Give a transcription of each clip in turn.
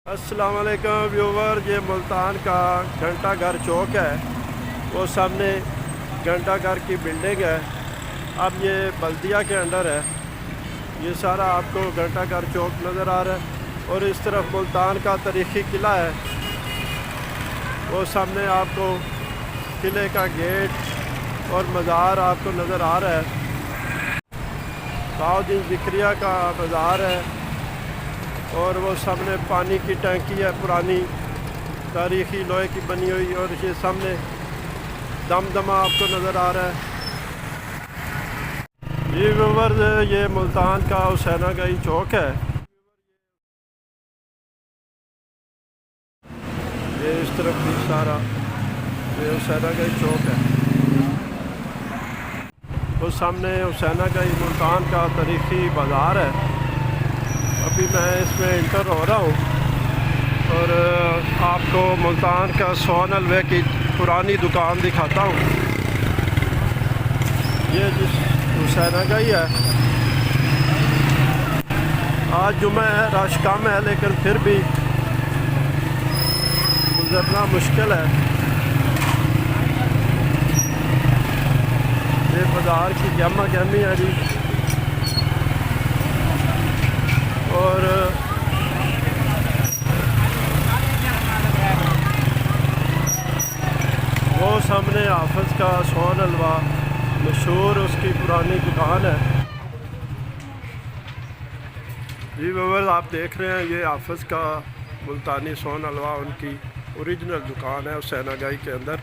अस्सलाम वालेकुम व्यूवर, ये मुल्तान का घंटा घर चौक है। वो सामने घंटा घर की बिल्डिंग है। अब ये बल्दिया के अंडर है। ये सारा आपको घंटा घर चौक नज़र आ रहा है और इस तरफ मुल्तान का तारीख़ी किला है। वो सामने आपको किले का गेट और मज़ार आपको नज़र आ रहा है। ताउद्दीन ज़िक्रिया का मज़ार है और वो सामने पानी की टंकी है पुरानी तारीख़ी लोहे की बनी हुई, और ये सामने दमदमा आपको नज़र आ रहा है। ये व्यूअर्स, ये मुल्तान का हुसैनागाई चौक है। ये इस तरफ भी सारा ये हुसैनागाई चौक है। वो सामने हुसैनागाई मुल्तान का तारीख़ी बाज़ार है। अभी मैं इसमें इंटर हो रहा हूँ और आपको मुल्तान का सोन हलवे की पुरानी दुकान दिखाता हूँ। ये जिस हुसैनागाई है, आज जुम्मा है, रश कम है, लेकिन फिर भी गुजरना मुश्किल है। ये बाज़ार की गहमा गहमी है जी। और वो सामने हाफिज़ का सोन हलवा मशहूर, उसकी पुरानी दुकान है। जी व्यूअर्स, आप देख रहे हैं ये हाफिज़ का मुल्तानी सोन हलवा, उनकी ओरिजिनल दुकान है हुसैनागाई के अंदर।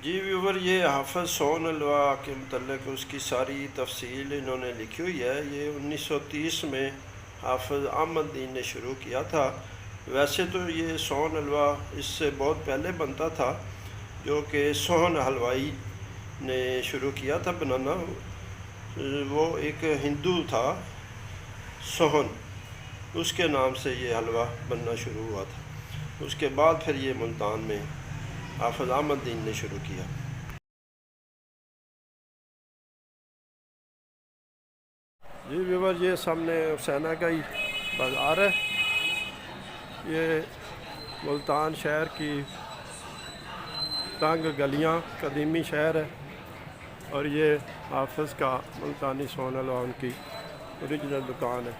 जी व्यूवर, ये हाफिज़ सोन हलवा के मतलब उसकी सारी तफसील इन्होंने लिखी हुई है। ये 1930 में हाफिज़ अहमद दीन ने शुरू किया था। वैसे तो ये सोन हलवा इससे बहुत पहले बनता था, जो कि सोहन हलवाई ने शुरू किया था बनाना। वो एक हिंदू था सोहन, उसके नाम से ये हलवा बनना शुरू हुआ था। उसके बाद फिर ये मुल्तान में हाफिज़ अहमद दीन ने शुरू किया। जी व्यूअर, ये सामने हुसैनागाई बाज़ार है। ये मुल्तान शहर की तंग गलियां, कदीमी शहर है, और ये हाफिज़ का मुल्तानी सोन हलवा उनकी ओरिजिनल दुकान है।